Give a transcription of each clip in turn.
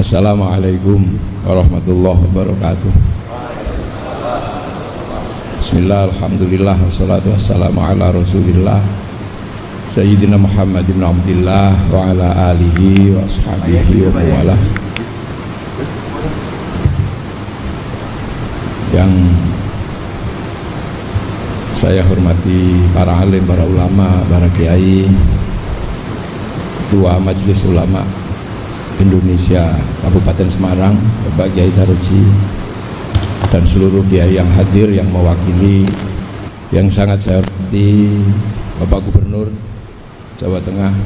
Assalamualaikum warahmatullahi wabarakatuh. Bismillah, alhamdulillah, wassalatu wassalamu ala rasulillah Sayyidina Muhammad ibn Abdillah wa ala alihi wa ashabihi wa mawalah. Yang saya hormati para alim, para ulama, para kiai, Ketua Majelis Ulama Indonesia Kabupaten Semarang, Bapak Kiai Daroji, dan seluruh kiai yang hadir yang mewakili, yang sangat saya hormati Bapak Gubernur Jawa Tengah,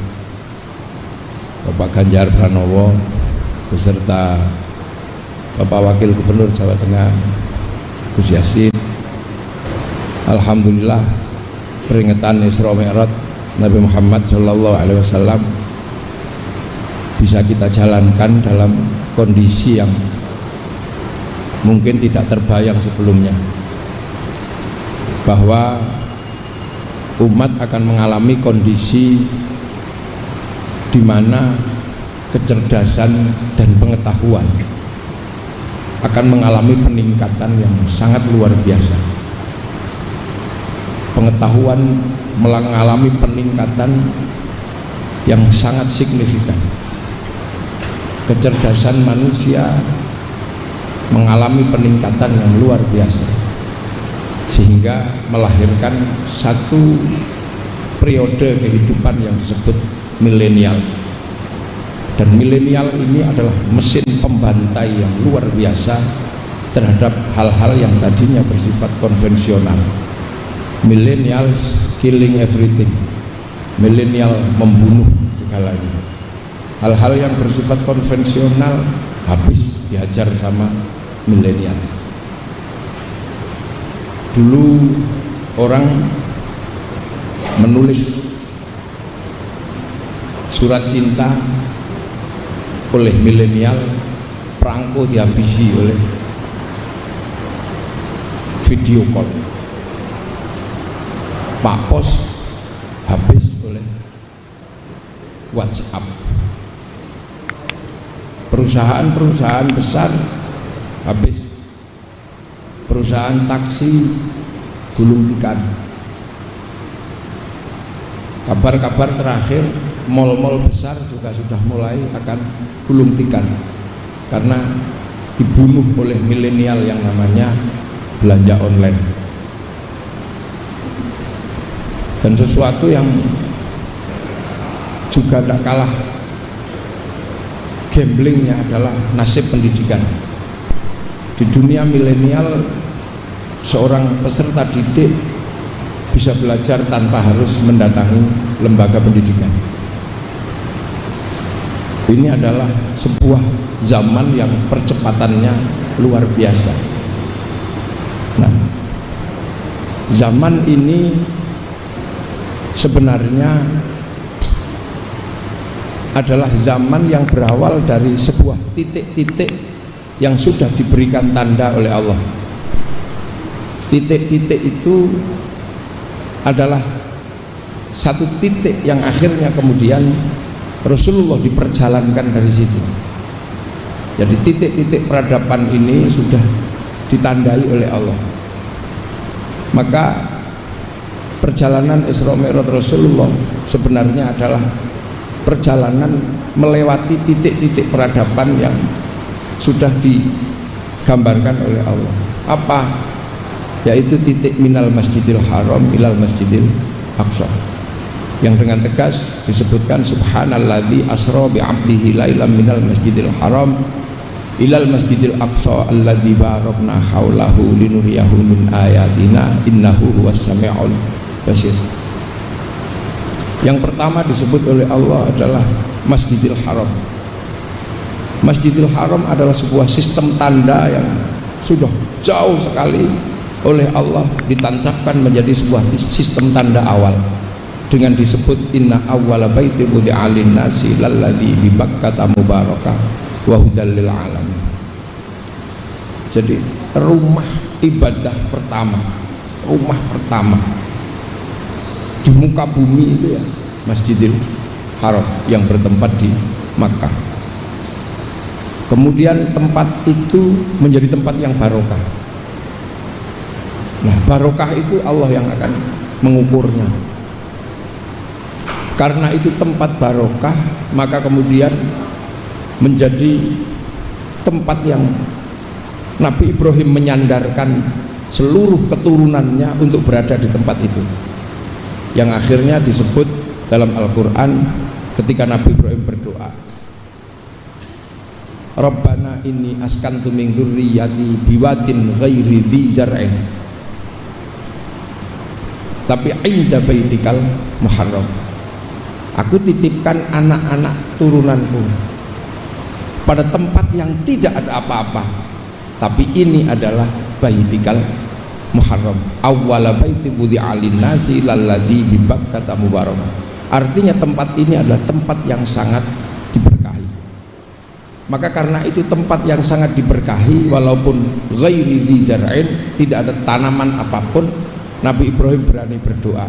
Bapak Ganjar Pranowo, beserta Bapak Wakil Gubernur Jawa Tengah Gus Yassin. Alhamdulillah, peringatan Isra Mi'raj Nabi Muhammad SAW bisa kita jalankan dalam kondisi yang mungkin tidak terbayang sebelumnya, bahwa umat akan mengalami kondisi di mana kecerdasan dan pengetahuan akan mengalami peningkatan yang sangat luar biasa. Pengetahuan mengalami peningkatan yang sangat signifikan. Kecerdasan manusia mengalami peningkatan yang luar biasa, sehingga melahirkan satu periode kehidupan yang disebut milenial. Dan milenial ini adalah mesin pembantai yang luar biasa terhadap hal-hal yang tadinya bersifat konvensional. Millennials killing everything. Milenial membunuh segalanya. Hal-hal yang bersifat konvensional habis dihajar sama milenial. Dulu orang menulis surat cinta oleh milenial, perangko dihabisi oleh video call. Pak Pos habis oleh WhatsApp. Perusahaan-perusahaan besar habis, perusahaan taksi gulung tikar. Kabar-kabar terakhir, mal-mal besar juga sudah mulai akan gulung tikar karena dibunuh oleh milenial yang namanya belanja online. Dan sesuatu yang juga tidak kalah gamblingnya adalah nasib pendidikan. Di dunia milenial, seorang peserta didik bisa belajar tanpa harus mendatangi lembaga pendidikan. Ini adalah sebuah zaman yang percepatannya luar biasa. Nah, zaman ini sebenarnya adalah zaman yang berawal dari sebuah titik-titik yang sudah diberikan tanda oleh Allah. Titik-titik itu adalah satu titik yang akhirnya kemudian Rasulullah diperjalankan dari situ. Jadi titik-titik peradaban ini sudah ditandai oleh Allah. Maka perjalanan Isra Mi'raj Rasulullah sebenarnya adalah perjalanan melewati titik-titik peradaban yang sudah digambarkan oleh Allah. Apa? Yaitu titik minal masjidil haram ilal masjidil aqsa, yang dengan tegas disebutkan subhanalladzi asra bi 'abdihi lailan minal masjidil haram ilal masjidil aqsa alladzi barakna haulahu linuriyahu min ayatina innahu huwas samiul basir. Yang pertama disebut oleh Allah adalah Masjidil Haram. Masjidil Haram adalah sebuah sistem tanda yang sudah jauh sekali oleh Allah ditancapkan menjadi sebuah sistem tanda awal dengan disebut inna awwala baiti wudi'a lin-nasi lalladzi bi Bakkata mubarakah wa hudal lil alamin. Jadi rumah ibadah pertama, rumah pertama di muka bumi itu ya Masjidil Haram yang bertempat di Makkah. Kemudian tempat itu menjadi tempat yang barokah. Nah, barokah itu Allah yang akan mengukurnya. Karena itu tempat barokah, maka kemudian menjadi tempat yang Nabi Ibrahim menyandarkan seluruh keturunannya untuk berada di tempat itu, yang akhirnya disebut dalam Al-Quran ketika Nabi Ibrahim berdoa, Rabbana inni askantu min dzurriyyati biwadin ghairi dzi zar'in, tapi inda baitikal muharram, aku titipkan anak-anak turunanku pada tempat yang tidak ada apa-apa, tapi ini adalah baitikal muharram, awwala baiti wudi'a lin-nasi lalladzi bi Bakkata mubarakah. Artinya tempat ini adalah tempat yang sangat diberkahi. Maka karena itu tempat yang sangat diberkahi, walaupun ghairi dzi zar'in, tidak ada tanaman apapun, Nabi Ibrahim berani berdoa,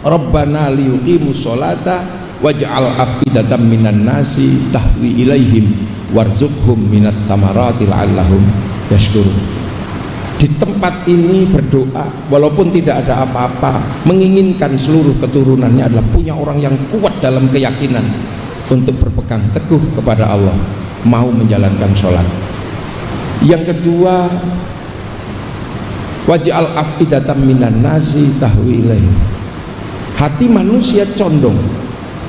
Rabbana liyuqimus sholata waj'al afidatan minan nasi tahwi ilaihim warzuqhum minas tsamarati la'allahum yashkurun. Di tempat ini berdoa walaupun tidak ada apa-apa, menginginkan seluruh keturunannya adalah punya orang yang kuat dalam keyakinan untuk berpegang teguh kepada Allah, mau menjalankan sholat. Yang kedua, waj'al afidatan minan nasi tahwi ilaihim, hati manusia condong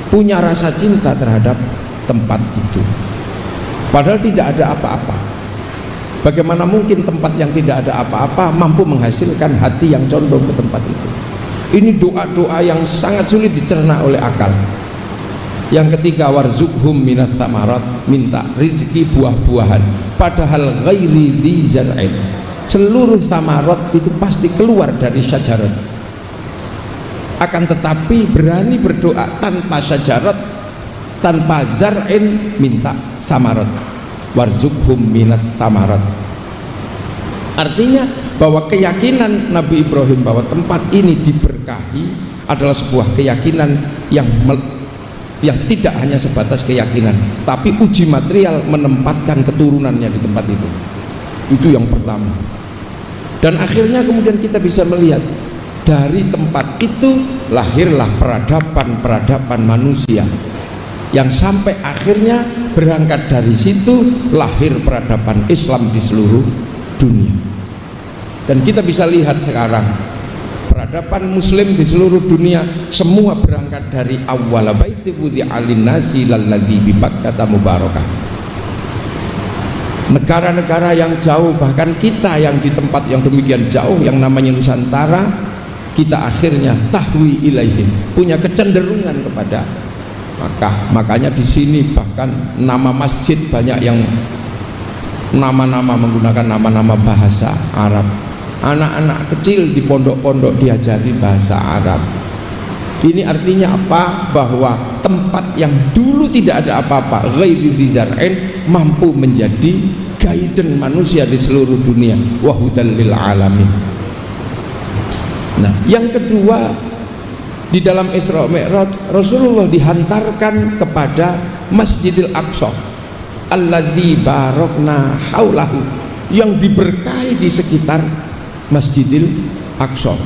punya rasa cinta terhadap tempat itu, padahal tidak ada apa-apa. Bagaimana mungkin tempat yang tidak ada apa-apa mampu menghasilkan hati yang condong ke tempat itu? Ini doa-doa yang sangat sulit dicerna oleh akal. Yang ketiga, warzuqhum minas tsamarat, minta rizki buah-buahan, padahal ghairi dzi zar'in, seluruh tsamarat itu pasti keluar dari syajarat. Akan tetapi berani berdoa tanpa syajarat, tanpa zar'in, minta tsamarat, warzuqhum minas tsamarat. Artinya bahwa keyakinan Nabi Ibrahim bahwa tempat ini diberkahi adalah sebuah keyakinan yang tidak hanya sebatas keyakinan, tapi uji material menempatkan keturunannya di tempat itu. Itu yang pertama. Dan akhirnya kemudian kita bisa melihat dari tempat itu lahirlah peradaban manusia, yang sampai akhirnya berangkat dari situ lahir peradaban Islam di seluruh dunia. Dan kita bisa lihat sekarang peradaban muslim di seluruh dunia semua berangkat dari awwala baiti wudi'a lin-nasi lalladzi bi Bakkata mubarakah. Negara-negara yang jauh, bahkan kita yang di tempat yang demikian jauh yang namanya Nusantara, kita akhirnya tahwi ilaihim, punya kecenderungan kepada Makkah. Makanya di sini bahkan nama masjid banyak yang nama-nama menggunakan nama-nama bahasa Arab. Anak-anak kecil di pondok-pondok diajari bahasa Arab. Ini artinya apa? Bahwa tempat yang dulu tidak ada apa-apa, ghairi dzi zar'in, mampu menjadi guidance manusia di seluruh dunia, wa hudal lil alamin. Nah, yang kedua, di dalam Isra Mi'raj Rasulullah dihantarkan kepada Masjidil Aqsa alladzi barakna haulahu, yang diberkahi di sekitar Masjidil Aqsa.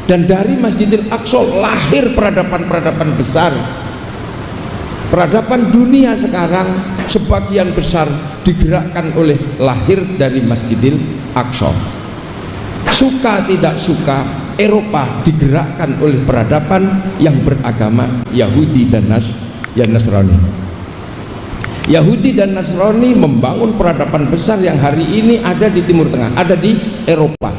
Dan dari Masjidil Aqsa lahir peradaban-peradaban besar. Peradaban dunia sekarang sebagian besar digerakkan oleh lahir dari Masjidil Aqsa. Suka tidak suka, Eropa digerakkan oleh peradaban yang beragama Yahudi dan Nasrani. Yahudi dan Nasrani membangun peradaban besar yang hari ini ada di Timur Tengah, ada di Eropa.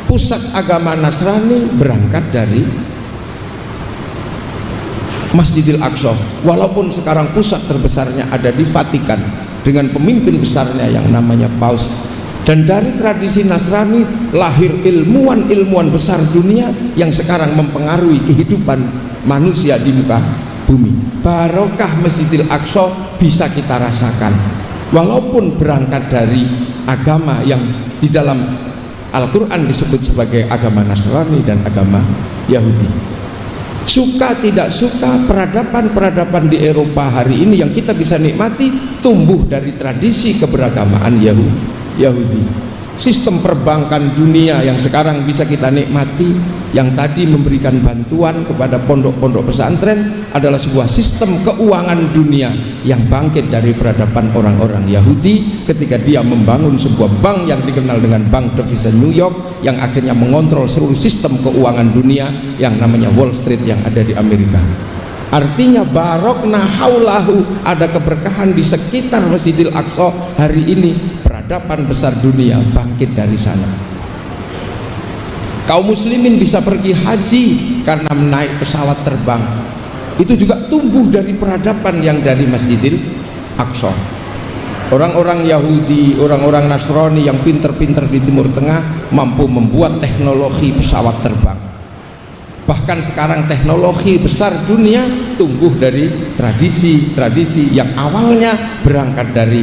Pusat agama Nasrani berangkat dari Masjidil Aqsa, walaupun sekarang pusat terbesarnya ada di Vatikan dengan pemimpin besarnya yang namanya Paus. Dan dari tradisi Nasrani lahir ilmuwan-ilmuwan besar dunia yang sekarang mempengaruhi kehidupan manusia di muka bumi. Barokah Masjidil Aqsa bisa kita rasakan walaupun berangkat dari agama yang di dalam Al-Quran disebut sebagai agama Nasrani dan agama Yahudi. Suka tidak suka, peradaban-peradaban di Eropa hari ini yang kita bisa nikmati tumbuh dari tradisi keberagamaan Yahudi. Sistem perbankan dunia yang sekarang bisa kita nikmati, yang tadi memberikan bantuan kepada pondok-pondok pesantren, adalah sebuah sistem keuangan dunia yang bangkit dari peradaban orang-orang Yahudi ketika dia membangun sebuah bank yang dikenal dengan Bank Devisa New York, yang akhirnya mengontrol seluruh sistem keuangan dunia yang namanya Wall Street yang ada di Amerika. Artinya barokna haulahu, ada keberkahan di sekitar Masjidil Aqsa hari ini. Peradaban besar dunia bangkit dari sana. Kaum muslimin bisa pergi haji karena naik pesawat terbang. Itu juga tumbuh dari peradaban yang dari Masjidil Aqsa. Orang-orang Yahudi, orang-orang Nasrani yang pinter-pinter di Timur Tengah mampu membuat teknologi pesawat terbang. Bahkan sekarang teknologi besar dunia tumbuh dari tradisi-tradisi yang awalnya berangkat dari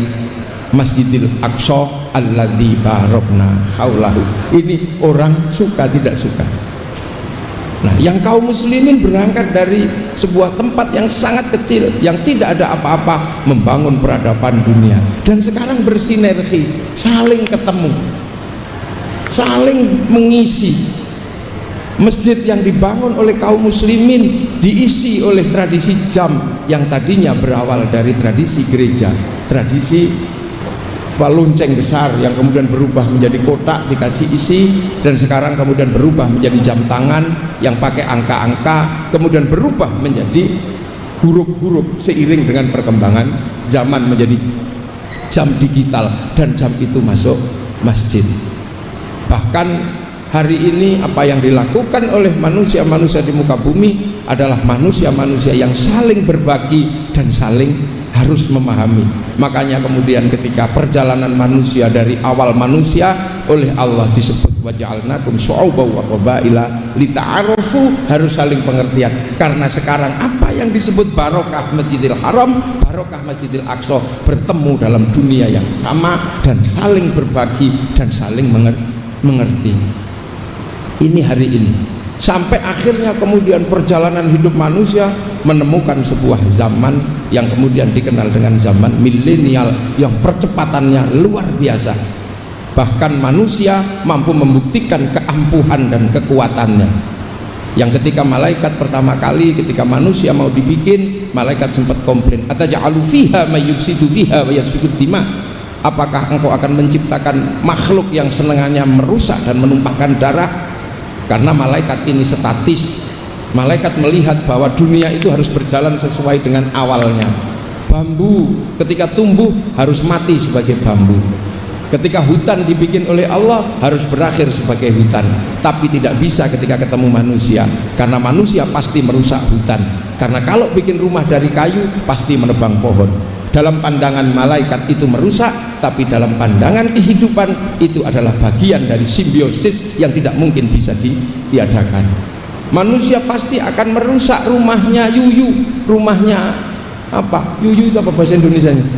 Masjidil Aqsa alladzi barokna haulahu. Ini orang suka tidak suka. Nah, yang kaum muslimin berangkat dari sebuah tempat yang sangat kecil, yang tidak ada apa-apa, membangun peradaban dunia, dan sekarang bersinergi, saling ketemu, saling mengisi. Masjid yang dibangun oleh kaum muslimin diisi oleh tradisi jam yang tadinya berawal dari tradisi gereja, tradisi lonceng besar yang kemudian berubah menjadi kotak dikasih isi, dan sekarang kemudian berubah menjadi jam tangan yang pakai angka-angka, kemudian berubah menjadi huruf-huruf seiring dengan perkembangan zaman menjadi jam digital, dan jam itu masuk masjid. Bahkan hari ini apa yang dilakukan oleh manusia-manusia di muka bumi adalah manusia-manusia yang saling berbagi dan saling harus memahami. Makanya kemudian ketika perjalanan manusia dari awal manusia oleh Allah disebut waja'alnakum syu'uban wa qabaila lita'arufu, harus saling pengertian. Karena sekarang apa yang disebut barokah Masjidil Haram, barokah Masjidil Aqsa bertemu dalam dunia yang sama dan saling berbagi dan saling mengerti. Ini hari ini sampai akhirnya kemudian perjalanan hidup manusia menemukan sebuah zaman yang kemudian dikenal dengan zaman milenial yang percepatannya luar biasa. Bahkan manusia mampu membuktikan keampuhan dan kekuatannya, yang ketika malaikat pertama kali ketika manusia mau dibikin, malaikat sempat komplain, ataj'alu fiha may yufsidu fiha wa yasfiku dima, apakah engkau akan menciptakan makhluk yang senangannya merusak dan menumpahkan darah? Karena malaikat ini statis, malaikat melihat bahwa dunia itu harus berjalan sesuai dengan awalnya. Bambu ketika tumbuh harus mati sebagai bambu, ketika hutan dibikin oleh Allah harus berakhir sebagai hutan. Tapi tidak bisa ketika ketemu manusia, karena manusia pasti merusak hutan. Karena kalau bikin rumah dari kayu pasti menebang pohon. Dalam pandangan malaikat itu merusak, tapi dalam pandangan kehidupan itu adalah bagian dari simbiosis yang tidak mungkin bisa ditiadakan. Manusia pasti akan merusak rumahnya Yuyu, rumahnya apa? Yuyu itu apa bahasa Indonesianya?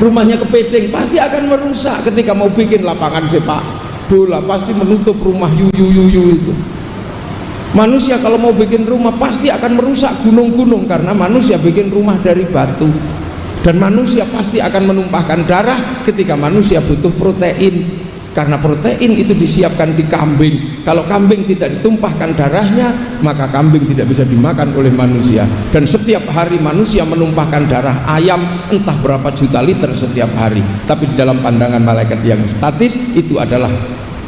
Rumahnya Kepiting pasti akan merusak ketika mau bikin lapangan sepak bola, pasti menutup rumah Yuyu itu. Manusia kalau mau bikin rumah pasti akan merusak gunung-gunung, karena manusia bikin rumah dari batu. Dan manusia pasti akan menumpahkan darah ketika manusia butuh protein, karena protein itu disiapkan di kambing. Kalau kambing tidak ditumpahkan darahnya, maka kambing tidak bisa dimakan oleh manusia. Dan setiap hari manusia menumpahkan darah ayam entah berapa juta liter setiap hari. Tapi di dalam pandangan malaikat yang statis itu adalah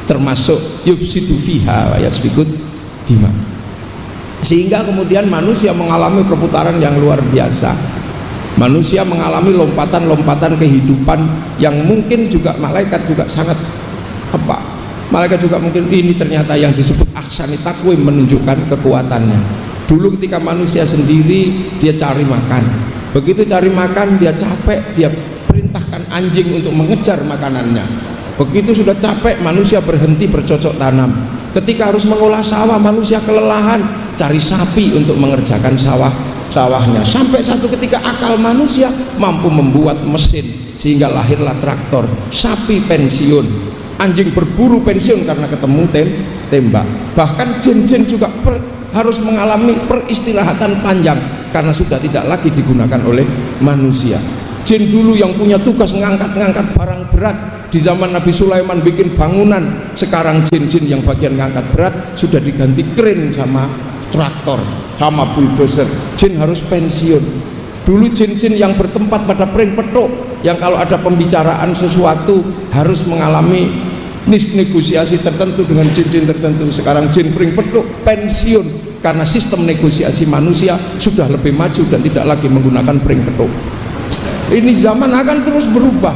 termasuk yufsidu fiha wa yasfikut dima. Sehingga kemudian manusia mengalami perputaran yang luar biasa. Manusia mengalami lompatan-lompatan kehidupan yang mungkin juga malaikat juga sangat malaikat juga mungkin ini ternyata yang disebut ahsani takwim menunjukkan kekuatannya. Dulu ketika manusia sendiri dia cari makan, begitu cari makan dia capek, dia perintahkan anjing untuk mengejar makanannya. Begitu sudah capek manusia berhenti bercocok tanam. Ketika harus mengolah sawah manusia kelelahan, cari sapi untuk mengerjakan sawahnya. Sampai satu ketika akal manusia mampu membuat mesin sehingga lahirlah traktor. Sapi pensiun, anjing berburu pensiun karena ketemu tembak. Bahkan jin-jin juga harus mengalami peristirahatan panjang karena sudah tidak lagi digunakan oleh manusia. Jin dulu yang punya tugas ngangkat-ngangkat barang berat di zaman Nabi Sulaiman bikin bangunan, sekarang jin-jin yang bagian ngangkat berat sudah diganti kren sama traktor sama bulldozer. Jin harus pensiun. Dulu jin-jin yang bertempat pada pring petuk, yang kalau ada pembicaraan sesuatu harus mengalami negosiasi tertentu dengan jin-jin tertentu. Sekarang jin pring petuk pensiun karena sistem negosiasi manusia sudah lebih maju dan tidak lagi menggunakan pring petuk. Ini zaman akan terus berubah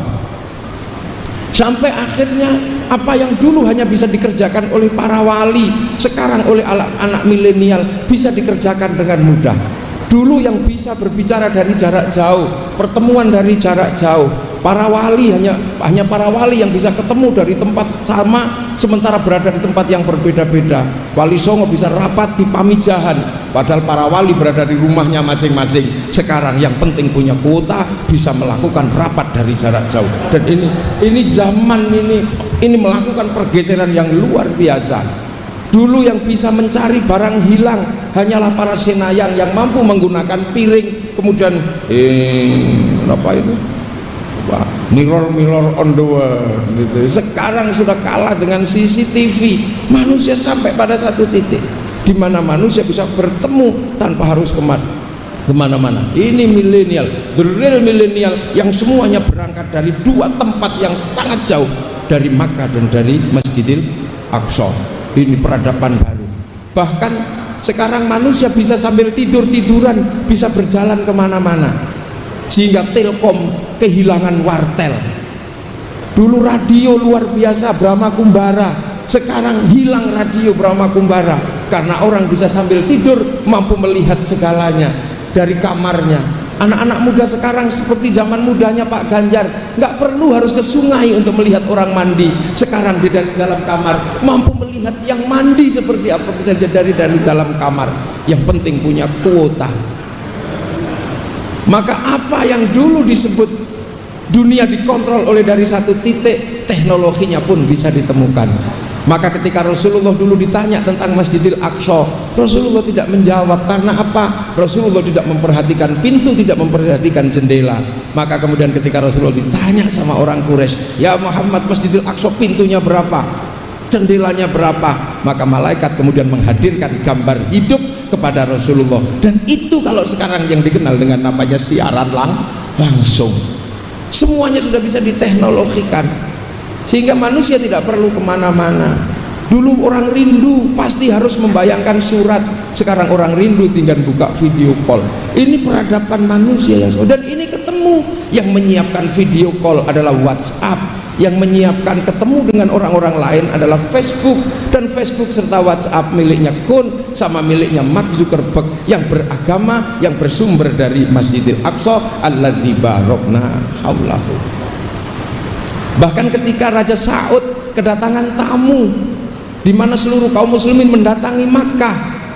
sampai akhirnya apa yang dulu hanya bisa dikerjakan oleh para wali, sekarang oleh anak milenial bisa dikerjakan dengan mudah. Dulu yang bisa berbicara dari jarak jauh, pertemuan dari jarak jauh, para wali hanya para wali yang bisa ketemu dari tempat sama sementara berada di tempat yang berbeda-beda. Wali Songo bisa rapat di Pamijahan padahal para wali berada di rumahnya masing-masing. Sekarang yang penting punya kuota bisa melakukan rapat dari jarak jauh. Dan ini zaman ini melakukan pergeseran yang luar biasa. Dulu yang bisa mencari barang hilang hanyalah para senayan yang mampu menggunakan piring, kemudian apa itu? Mirror on the wall gitu. Sekarang sudah kalah dengan CCTV. Manusia sampai pada satu titik di mana manusia bisa bertemu tanpa harus kemana-mana. Ini milenial, the real milenial yang semuanya berangkat dari dua tempat yang sangat jauh, dari Makkah dan dari Masjidil Aqsa. Ini peradaban baru. Bahkan sekarang manusia bisa sambil tidur-tiduran bisa berjalan kemana-mana, sehingga Telkom kehilangan wartel. Dulu radio luar biasa Brahma Kumbara, sekarang hilang radio Brahma Kumbara karena orang bisa sambil tidur mampu melihat segalanya dari kamarnya. Anak-anak muda sekarang seperti zaman mudanya Pak Ganjar, nggak perlu harus ke sungai untuk melihat orang mandi. Sekarang di dalam kamar mampu melihat yang mandi seperti apa, bisa dari dalam kamar. Yang penting punya kuota. Maka apa yang dulu disebut dunia dikontrol oleh dari satu titik, teknologinya pun bisa ditemukan. Maka ketika Rasulullah dulu ditanya tentang Masjidil Aqsa, Rasulullah tidak menjawab. Karena apa? Rasulullah tidak memperhatikan pintu, tidak memperhatikan jendela. Maka kemudian ketika Rasulullah ditanya sama orang Quraisy, ya Muhammad, Masjidil Aqsa pintunya berapa? Jendelanya berapa? Maka malaikat kemudian menghadirkan gambar hidup kepada Rasulullah. Dan itu kalau sekarang yang dikenal dengan namanya siaran langsung. Semuanya sudah bisa diteknologikan, sehingga manusia tidak perlu kemana-mana. Dulu orang rindu pasti harus membayangkan surat, sekarang orang rindu tinggal buka video call. Ini peradaban manusia ya. Dan ini ketemu, yang menyiapkan video call adalah WhatsApp, yang menyiapkan ketemu dengan orang-orang lain adalah Facebook. Dan Facebook serta WhatsApp miliknya Kun sama miliknya Mark Zuckerberg yang beragama, yang bersumber dari Masjidil Aqsa alladzi barakna haulahu. Bahkan ketika Raja Saud kedatangan tamu di mana seluruh kaum muslimin mendatangi Makkah,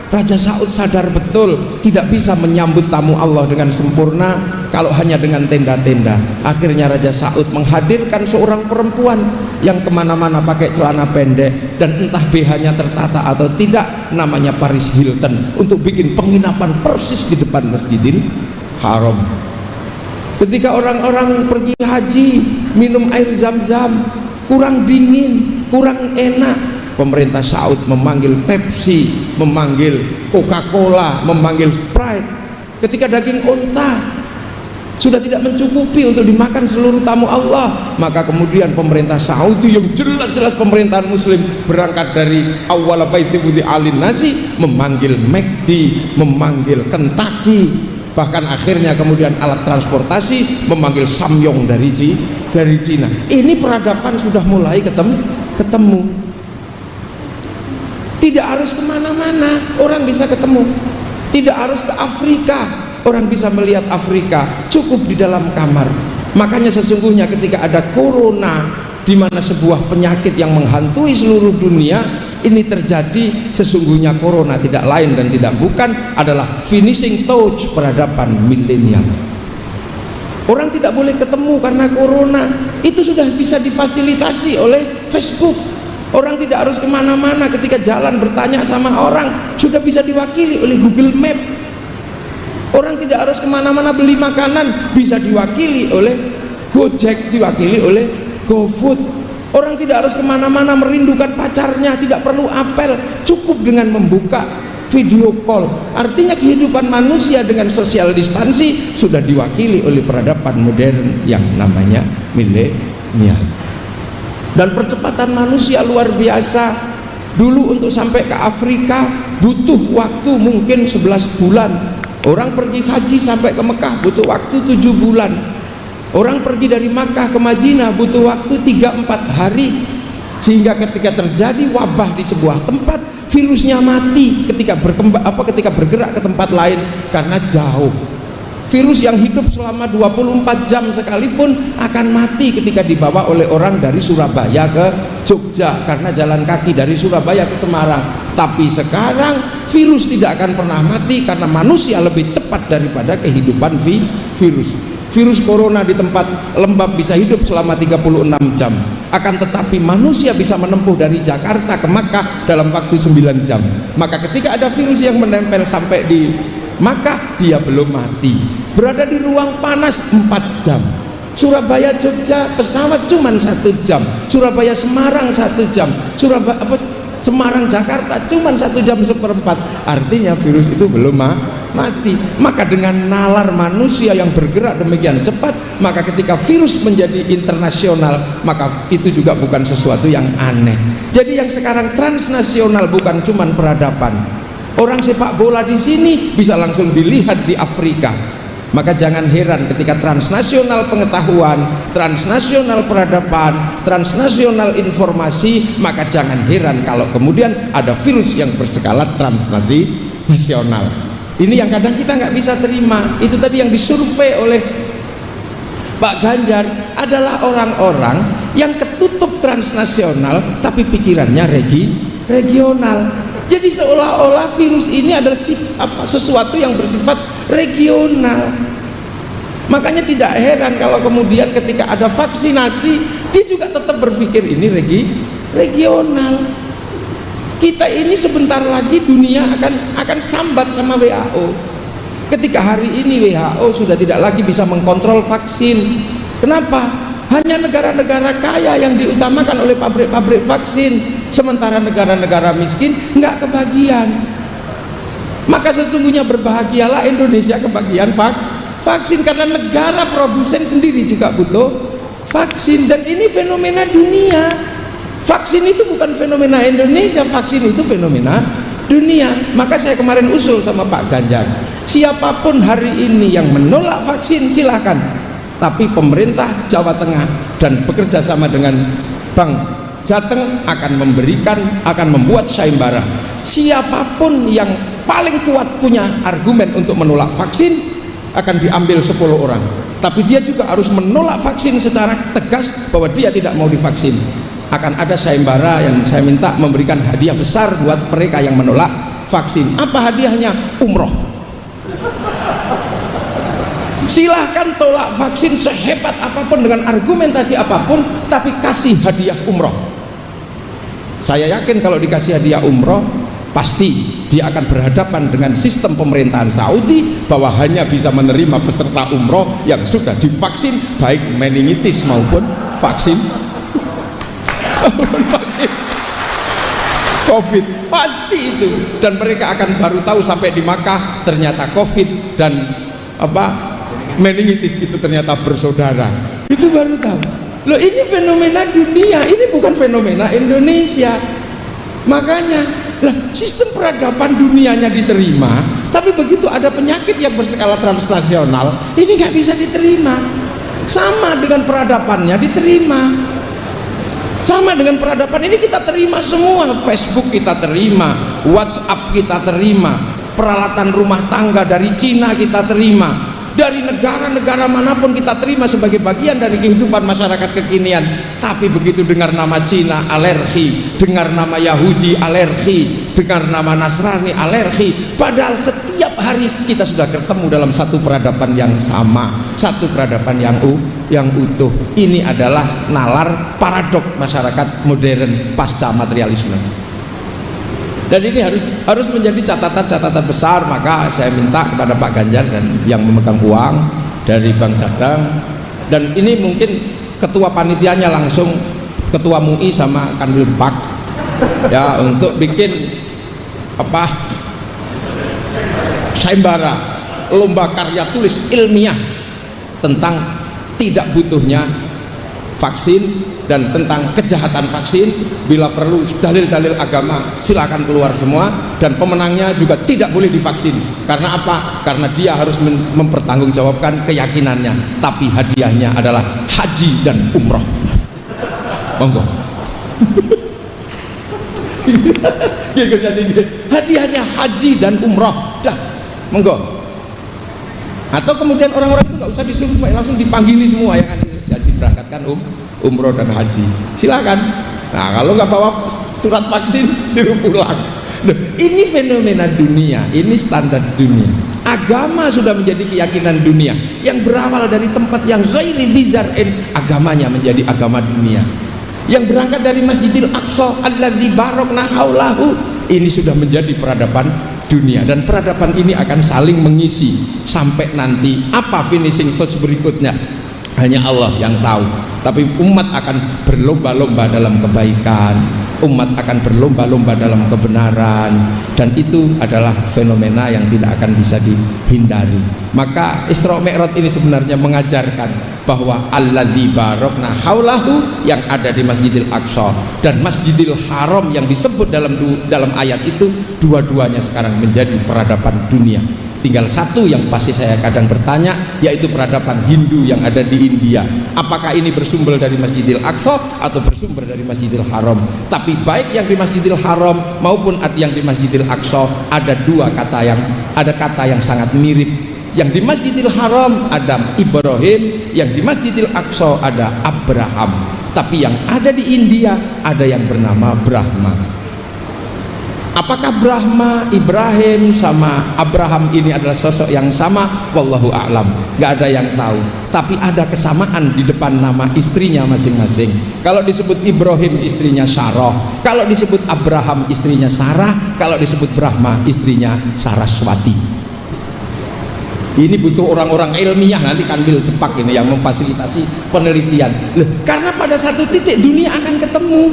Raja Saud sadar betul tidak bisa menyambut tamu Allah dengan sempurna kalau hanya dengan tenda-tenda. Akhirnya Raja Saud menghadirkan seorang perempuan yang kemana-mana pakai celana pendek dan entah BH-nya tertata atau tidak, namanya Paris Hilton, untuk bikin penginapan persis di depan Masjidil Haram. Ketika orang-orang pergi haji minum air zam-zam kurang dingin, kurang enak, pemerintah Saud memanggil Pepsi, memanggil Coca-Cola, memanggil Sprite. Ketika daging unta sudah tidak mencukupi untuk dimakan seluruh tamu Allah, maka kemudian pemerintah Saudi yang jelas-jelas pemerintahan muslim berangkat dari awal baiti budi alin nasi, memanggil McD, memanggil Kentucky, bahkan akhirnya kemudian alat transportasi memanggil Samyong dari Cina. Ini peradaban sudah mulai ketemu. Tidak harus kemana-mana, orang bisa ketemu. Tidak harus ke Afrika, orang bisa melihat Afrika, cukup di dalam kamar. Makanya sesungguhnya ketika ada corona, di mana sebuah penyakit yang menghantui seluruh dunia ini terjadi, sesungguhnya corona tidak lain dan tidak bukan adalah finishing touch peradaban milenial. Orang tidak boleh ketemu karena corona, itu sudah bisa difasilitasi oleh Facebook. Orang tidak harus kemana-mana, ketika jalan bertanya sama orang sudah bisa diwakili oleh Google Map. Orang tidak harus kemana-mana beli makanan, bisa diwakili oleh Gojek, diwakili oleh GoFood. Orang tidak harus kemana-mana merindukan pacarnya, tidak perlu apel, cukup dengan membuka video call. Artinya kehidupan manusia dengan social distansi sudah diwakili oleh peradaban modern yang namanya milenial. Dan percepatan manusia luar biasa. Dulu untuk sampai ke Afrika butuh waktu mungkin 11 bulan. Orang pergi haji sampai ke Mekah butuh waktu 7 bulan. Orang pergi dari Makkah ke Madinah butuh waktu 3-4 hari. Sehingga ketika terjadi wabah di sebuah tempat, virusnya mati ketika bergerak ke tempat lain karena jauh. Virus yang hidup selama 24 jam sekalipun akan mati ketika dibawa oleh orang dari Surabaya ke Jogja karena jalan kaki dari Surabaya ke Semarang. Tapi sekarang virus tidak akan pernah mati karena manusia lebih cepat daripada kehidupan virus. Virus corona di tempat lembab bisa hidup selama 36 jam. Akan tetapi manusia bisa menempuh dari Jakarta ke Makkah dalam waktu 9 jam. Maka ketika ada virus yang menempel sampai di Makkah, dia belum mati. Berada di ruang panas 4 jam. Surabaya Jogja pesawat cuma 1 jam. Surabaya Semarang 1 jam. Semarang Jakarta cuma 1 jam seperempat. Artinya virus itu belum mati. Maka dengan nalar manusia yang bergerak demikian cepat, maka ketika virus menjadi internasional, maka itu juga bukan sesuatu yang aneh. Jadi yang sekarang transnasional bukan cuma peradaban. Orang sepak bola di sini bisa langsung dilihat di Afrika. Maka jangan heran ketika transnasional pengetahuan, transnasional peradaban, transnasional informasi, maka jangan heran kalau kemudian ada virus yang berskala transnasional. Ini yang kadang kita nggak bisa terima. Itu tadi yang disurvei oleh Pak Ganjar adalah orang-orang yang ketutup transnasional tapi pikirannya regional. Jadi seolah-olah virus ini adalah sesuatu yang bersifat regional. Makanya tidak heran kalau kemudian ketika ada vaksinasi, dia juga tetap berpikir ini regional. Kita ini sebentar lagi dunia akan sambat sama WHO. Ketika hari ini WHO sudah tidak lagi bisa mengkontrol vaksin. Kenapa? Hanya negara-negara kaya yang diutamakan oleh pabrik-pabrik vaksin, sementara negara-negara miskin nggak kebagian. Maka sesungguhnya berbahagialah Indonesia kebagian vaksin, karena negara produsen sendiri juga butuh vaksin. Dan ini fenomena dunia. Vaksin itu bukan fenomena Indonesia, vaksin itu fenomena dunia. Maka saya kemarin usul sama Pak Ganjar, siapapun hari ini yang menolak vaksin silahkan, tapi pemerintah Jawa Tengah dan bekerja sama dengan Bank Jateng akan membuat sayembara. Siapapun yang paling kuat punya argumen untuk menolak vaksin akan diambil 10 orang, tapi dia juga harus menolak vaksin secara tegas bahwa dia tidak mau divaksin. Akan ada sayembara yang saya minta memberikan hadiah besar buat mereka yang menolak vaksin. Apa hadiahnya? Umroh. Silahkan tolak vaksin sehebat apapun dengan argumentasi apapun, tapi kasih hadiah umroh. Saya yakin kalau dikasih hadiah umroh, pasti dia akan berhadapan dengan sistem pemerintahan Saudi bahwa hanya bisa menerima peserta umroh yang sudah divaksin, baik meningitis maupun vaksin COVID. Pasti itu. Dan mereka akan baru tahu sampai di Makkah ternyata COVID dan meningitis itu ternyata bersaudara. Itu baru tahu. Loh, ini fenomena dunia, ini bukan fenomena Indonesia. Makanya sistem peradaban dunianya diterima, tapi begitu ada penyakit yang berskala transnasional, ini nggak bisa diterima. Sama dengan peradabannya diterima, sama dengan peradaban ini kita terima semua. Facebook kita terima, WhatsApp kita terima, peralatan rumah tangga dari Cina kita terima, dari negara-negara manapun kita terima sebagai bagian dari kehidupan masyarakat kekinian. Tapi begitu dengar nama Cina alergi, dengar nama Yahudi alergi, dengar nama Nasrani alergi. Padahal setiap hari kita sudah ketemu dalam satu peradaban yang sama, satu peradaban yang utuh. Ini adalah nalar paradok masyarakat modern pasca materialisme. Dan ini harus menjadi catatan-catatan besar. Maka saya minta kepada Pak Ganjar dan yang memegang uang dari Bank Jateng, dan ini mungkin ketua panitianya langsung ketua MUI sama Kanwil Pak ya, untuk bikin sayembara lomba karya tulis ilmiah tentang tidak butuhnya vaksin dan tentang kejahatan vaksin. Bila perlu dalil-dalil agama silakan keluar semua, dan pemenangnya juga tidak boleh divaksin. Karena apa? Karena dia harus mempertanggungjawabkan keyakinannya, tapi hadiahnya adalah haji dan umroh. Monggo. Hadiahnya haji dan umroh, dah, monggo. Atau kemudian orang-orang itu nggak usah disuruh, langsung dipanggili semua yang jadi berangkatkan umroh dan haji, silakan. Nah, kalau nggak bawa surat vaksin suruh pulang. Loh, ini fenomena dunia, ini standar dunia. Agama sudah menjadi keyakinan dunia yang berawal dari tempat yang ghairi dzar'in, agamanya menjadi agama dunia. Yang berangkat dari Masjidil Aqsa alladzi barakna haulahu, ini sudah menjadi peradaban dunia, dan peradaban ini akan saling mengisi sampai nanti apa finishing touch berikutnya hanya Allah yang tahu. Tapi umat akan berlomba-lomba dalam kebaikan, umat akan berlomba-lomba dalam kebenaran, dan itu adalah fenomena yang tidak akan bisa dihindari. Maka Isra Mi'raj ini sebenarnya mengajarkan bahwa alladzi barakna haulahu yang ada di Masjidil Aqsa dan Masjidil Haram yang disebut dalam ayat itu, dua-duanya sekarang menjadi peradaban dunia. Tinggal satu yang pasti saya kadang bertanya, yaitu peradaban Hindu yang ada di India. Apakah ini bersumber dari Masjidil Aqsa atau bersumber dari Masjidil Haram? Tapi baik yang di Masjidil Haram maupun yang di Masjidil Aqsa ada kata yang sangat mirip. Yang di Masjidil Haram ada Ibrahim, yang di Masjidil Aqsa ada Abraham. Tapi yang ada di India ada yang bernama Brahma. Apakah Brahma, Ibrahim sama Abraham ini adalah sosok yang sama? Wallahu a'lam, nggak ada yang tahu. Tapi ada kesamaan di depan nama istrinya masing-masing. Kalau disebut Ibrahim istrinya Sarah, kalau disebut Abraham istrinya Sarah, kalau disebut Brahma istrinya Saraswati. Ini butuh orang-orang ilmiah nanti Kanwil Depak ini yang memfasilitasi penelitian. Karena pada satu titik dunia akan ketemu.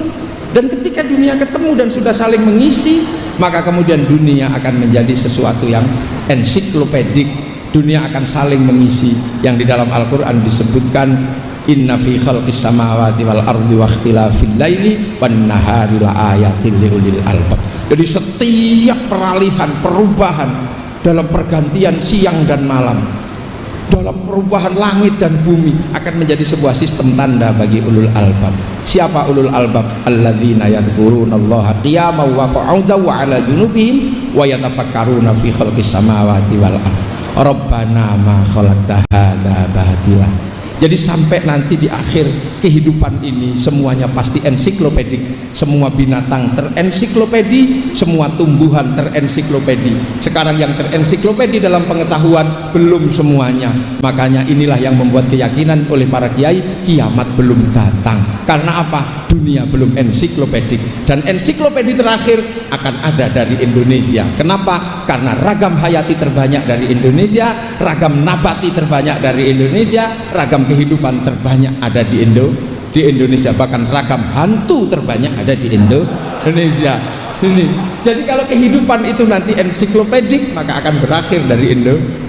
Dan ketika dunia ketemu dan sudah saling mengisi, maka kemudian dunia akan menjadi sesuatu yang ensiklopedik. Dunia akan saling mengisi, yang di dalam Al-Quran disebutkan inna fi khalqis samawati wal ardi wa ikhtilafil laili wan nahari la ayatin liulil albab. Jadi setiap peralihan, perubahan dalam pergantian siang dan malam, dalam perubahan langit dan bumi akan menjadi sebuah sistem tanda bagi ulul albab. Siapa ulul albab? Alladzina yadhkurunallaha qiyaman wa qu'udan wa 'ala junubihim wa yatafakkaruna fi khalqis samawati wal ardh. Rabbana ma khalaqta hadza batila. Jadi sampai nanti di akhir kehidupan ini semuanya pasti ensiklopedik, semua binatang terensiklopedi, semua tumbuhan terensiklopedi. Sekarang yang terensiklopedi dalam pengetahuan belum semuanya. Makanya inilah yang membuat keyakinan oleh para kiai kiamat belum datang. Karena apa? Dunia belum ensiklopedik, dan ensiklopedi terakhir akan ada dari Indonesia. Kenapa? Karena ragam hayati terbanyak dari Indonesia, ragam nabati terbanyak dari Indonesia, ragam kehidupan terbanyak ada di Indonesia, bahkan ragam hantu terbanyak ada di Indonesia. Ini. Jadi kalau kehidupan itu nanti ensiklopedik, maka akan berakhir dari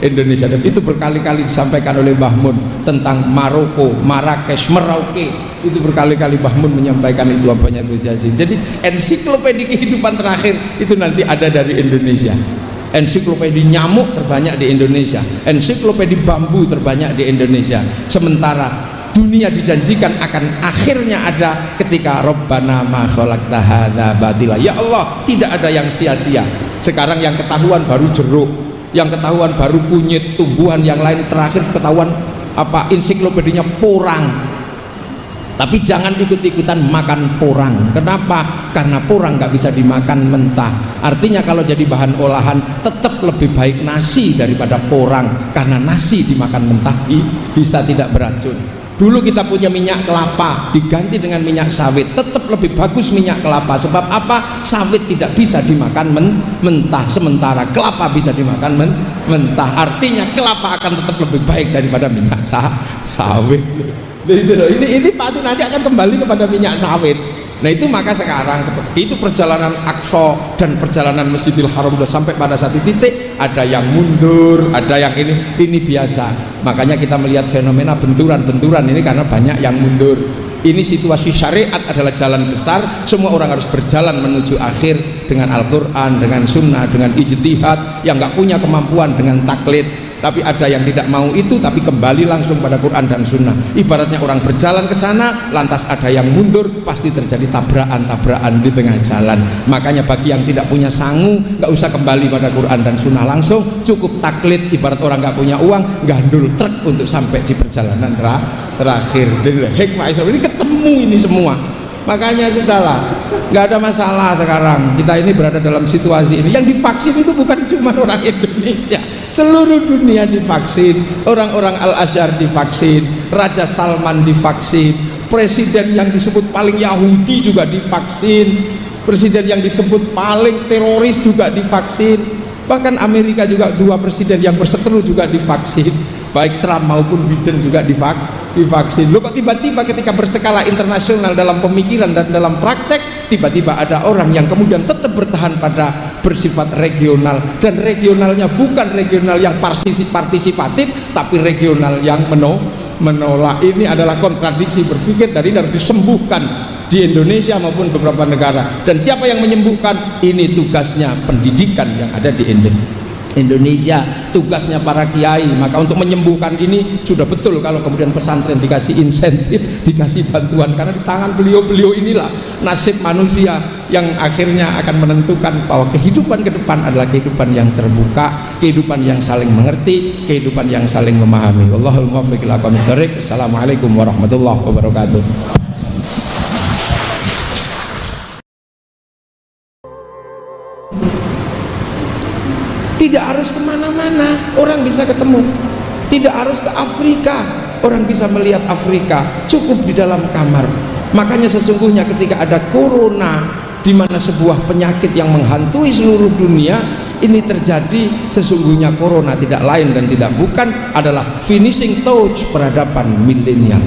Indonesia. Dan itu berkali-kali disampaikan oleh Mbah Mun tentang Maroko, Marrakesh, Merauke. Itu berkali-kali Mbah Mun menyampaikan itu apanya Gus Yazid. Jadi ensiklopedik kehidupan terakhir itu nanti ada dari Indonesia. Ensiklopedi nyamuk terbanyak di Indonesia, ensiklopedi bambu terbanyak di Indonesia. Sementara dunia dijanjikan akan akhirnya ada ketika Rabbana ma khalaqta hadza batila. Ya Allah, tidak ada yang sia-sia. Sekarang yang ketahuan baru jeruk, yang ketahuan baru kunyit, tumbuhan yang lain terakhir ketahuan apa ensiklopedinya porang. Tapi jangan ikut-ikutan makan porang. Kenapa? Karena porang nggak bisa dimakan mentah. Artinya kalau jadi bahan olahan tetap lebih baik nasi daripada porang, karena nasi dimakan mentah bisa tidak beracun. Dulu kita punya minyak kelapa diganti dengan minyak sawit, tetap lebih bagus minyak kelapa. Sebab apa? Sawit tidak bisa dimakan mentah, sementara kelapa bisa dimakan mentah. Artinya kelapa akan tetap lebih baik daripada minyak sawit. Ini pasti nanti akan kembali kepada minyak sawit. Nah itu maka sekarang itu perjalanan Aqsa dan perjalanan Masjidil Haram sudah sampai pada satu titik, ada yang mundur, ada yang ini biasa. Makanya kita melihat fenomena benturan ini karena banyak yang mundur. Ini situasi syariat adalah jalan besar, semua orang harus berjalan menuju akhir dengan Al-Quran, dengan Sunnah, dengan ijtihad. Yang nggak punya kemampuan dengan taklid. Tapi ada yang tidak mau itu, tapi kembali langsung pada Quran dan Sunnah. Ibaratnya orang berjalan ke sana, lantas ada yang mundur, pasti terjadi tabrakan di tengah jalan. Makanya bagi yang tidak punya sangu, nggak usah kembali pada Quran dan Sunnah langsung, cukup taklid. Ibarat orang nggak punya uang, gandul truk untuk sampai di perjalanan terakhir. Jadi hikmah Islam ini ketemu ini semua. Makanya sudahlah, nggak ada masalah sekarang. Kita ini berada dalam situasi ini. Yang divaksin itu bukan cuma orang Indonesia, seluruh dunia divaksin. Orang-orang Al-Azhar divaksin, Raja Salman divaksin, presiden yang disebut paling Yahudi juga divaksin, presiden yang disebut paling teroris juga divaksin. Bahkan Amerika juga 2 presiden yang berseteru juga divaksin, baik Trump maupun Biden juga divaksin. Loh kok tiba-tiba ketika berskala internasional dalam pemikiran dan dalam praktek, tiba-tiba ada orang yang kemudian tetap bertahan pada bersifat regional, dan regionalnya bukan regional yang partisipatif, tapi regional yang menolak. Ini adalah kontradiksi berpikir, dan ini harus disembuhkan di Indonesia maupun beberapa negara. Dan siapa yang menyembuhkan? Ini tugasnya pendidikan yang ada di Indonesia, tugasnya para kiai. Maka untuk menyembuhkan ini sudah betul kalau kemudian pesantren dikasih insentif, dikasih bantuan, karena di tangan beliau-beliau inilah nasib manusia yang akhirnya akan menentukan bahwa kehidupan ke depan adalah kehidupan yang terbuka, kehidupan yang saling mengerti, kehidupan yang saling memahami. Wallahul muwaffiq ila aqwamit thoriq. Assalamualaikum warahmatullahi wabarakatuh. Tidak harus kemana-mana, orang bisa ketemu. Tidak harus ke Afrika, orang bisa melihat Afrika. Cukup di dalam kamar. Makanya sesungguhnya ketika ada corona, di mana sebuah penyakit yang menghantui seluruh dunia ini terjadi, sesungguhnya corona tidak lain dan tidak bukan adalah finishing touch peradaban milenial.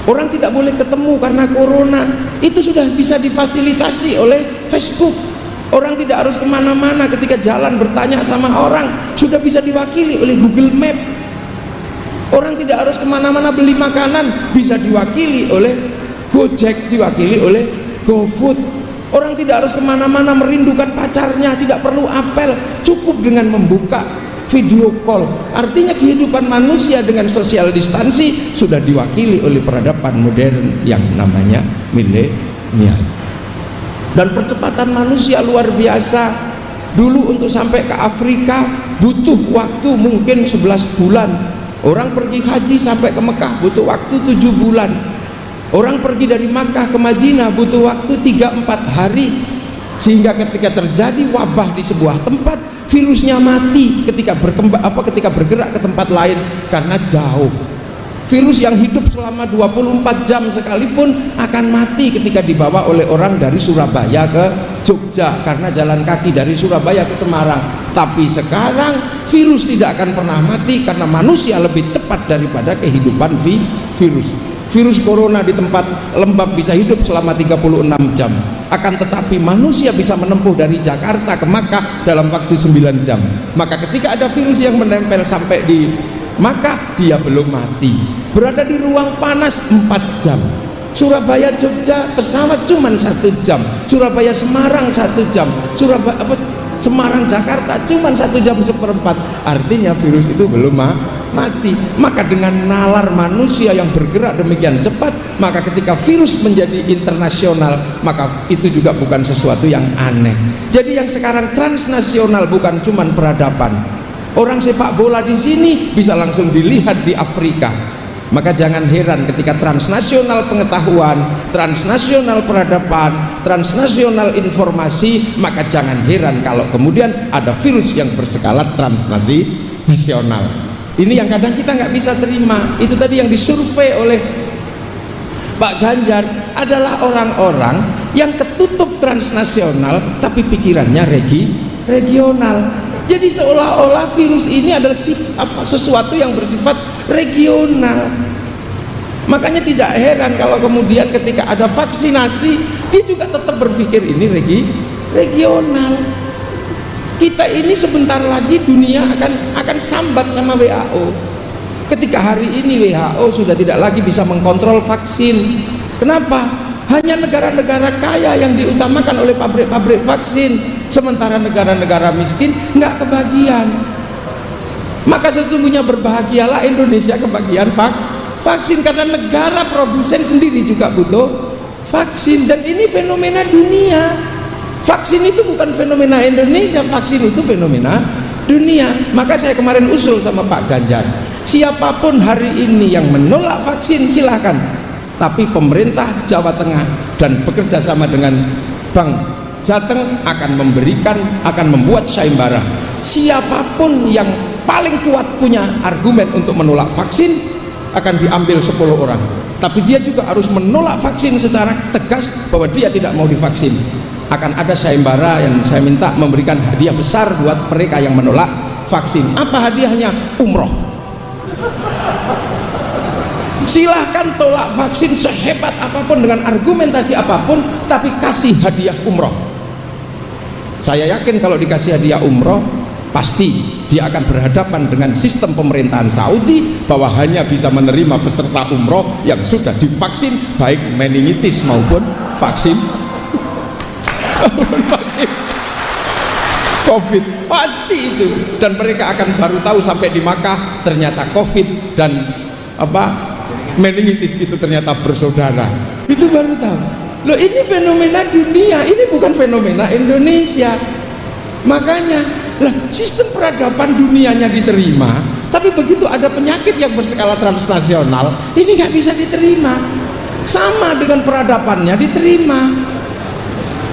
Orang tidak boleh ketemu karena corona, itu sudah bisa difasilitasi oleh Facebook. Orang tidak harus kemana-mana, ketika jalan bertanya sama orang sudah bisa diwakili oleh Google Map. Orang tidak harus kemana-mana beli makanan, bisa diwakili oleh Gojek, diwakili oleh GoFood. Orang tidak harus kemana-mana merindukan pacarnya, tidak perlu apel, cukup dengan membuka video call. Artinya kehidupan manusia dengan social distansi sudah diwakili oleh peradaban modern yang namanya milenial. Dan percepatan manusia luar biasa. Dulu untuk sampai ke Afrika butuh waktu mungkin 11 bulan. Orang pergi haji sampai ke Mekah butuh waktu 7 bulan. Orang pergi dari Makkah ke Madinah butuh waktu 3-4 hari. Sehingga ketika terjadi wabah di sebuah tempat, virusnya mati ketika bergerak ke tempat lain karena jauh. Virus yang hidup selama 24 jam sekalipun akan mati ketika dibawa oleh orang dari Surabaya ke Jogja, karena jalan kaki dari Surabaya ke Semarang. Tapi sekarang virus tidak akan pernah mati karena manusia lebih cepat daripada kehidupan virus. Virus corona di tempat lembab bisa hidup selama 36 jam, akan tetapi manusia bisa menempuh dari Jakarta ke Makkah dalam waktu 9 jam. Maka ketika ada virus yang menempel sampai di maka dia belum mati, berada di ruang panas 4 jam. Surabaya Jogja pesawat cuma 1 jam, Surabaya Semarang 1 jam, Semarang Jakarta cuma 1 jam seperempat. Artinya virus itu belum mati. Maka dengan nalar manusia yang bergerak demikian cepat, maka ketika virus menjadi internasional, maka itu juga bukan sesuatu yang aneh. Jadi yang sekarang transnasional bukan cuma peradaban. Orang sepak bola di sini bisa langsung dilihat di Afrika. Maka jangan heran ketika transnasional pengetahuan, transnasional peradaban, transnasional informasi, maka jangan heran kalau kemudian ada virus yang berskala transnasional. Ini yang kadang kita nggak bisa terima. Itu tadi yang disurvei oleh Pak Ganjar adalah orang-orang yang ketutup transnasional tapi pikirannya regional. Jadi seolah-olah virus ini adalah sesuatu yang bersifat regional. Makanya tidak heran kalau kemudian ketika ada vaksinasi dia juga tetap berpikir ini regional. Kita ini sebentar lagi dunia akan sambat sama WHO. Ketika hari ini WHO sudah tidak lagi bisa mengkontrol vaksin. Kenapa? Hanya negara-negara kaya yang diutamakan oleh pabrik-pabrik vaksin, sementara negara-negara miskin nggak kebagian. Maka sesungguhnya berbahagialah Indonesia kebagian vaksin, karena negara produsen sendiri juga butuh vaksin. Dan ini fenomena dunia. Vaksin itu bukan fenomena Indonesia, vaksin itu fenomena dunia. Maka saya kemarin usul sama Pak Ganjar, siapapun hari ini yang menolak vaksin silahkan, tapi pemerintah Jawa Tengah dan bekerja sama dengan Bank Jateng akan membuat sayembara. Siapapun yang paling kuat punya argumen untuk menolak vaksin akan diambil 10 orang, tapi dia juga harus menolak vaksin secara tegas bahwa dia tidak mau divaksin. Akan ada sayembara yang saya minta memberikan hadiah besar buat mereka yang menolak vaksin. Apa hadiahnya? Umroh. Silahkan tolak vaksin sehebat apapun dengan argumentasi apapun, tapi kasih hadiah umroh. Saya yakin kalau dikasih hadiah umroh, pasti dia akan berhadapan dengan sistem pemerintahan Saudi bahwa hanya bisa menerima peserta umroh yang sudah divaksin, baik meningitis maupun vaksin COVID. Pasti itu. Dan mereka akan baru tahu sampai di Makkah ternyata COVID dan meningitis itu ternyata bersaudara. Itu baru tahu. Loh, ini fenomena dunia, ini bukan fenomena Indonesia. Makanya lah, sistem peradaban dunianya diterima, tapi begitu ada penyakit yang berskala transnasional, ini nggak bisa diterima. Sama dengan peradabannya diterima.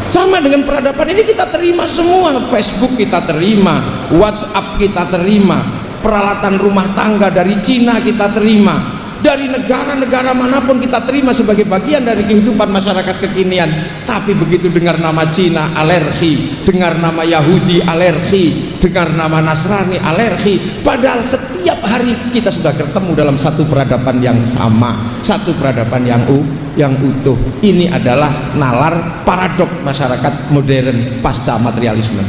Sama dengan peradaban ini kita terima semua. Facebook kita terima, WhatsApp kita terima, peralatan rumah tangga dari Cina kita terima, dari negara-negara manapun kita terima sebagai bagian dari kehidupan masyarakat kekinian. Tapi begitu dengar nama Cina alergi, dengar nama Yahudi alergi, dengar nama Nasrani alergi. Padahal setiap hari kita sudah ketemu dalam satu peradaban yang sama, satu peradaban yang utuh. Ini adalah nalar paradok masyarakat modern pasca materialisme.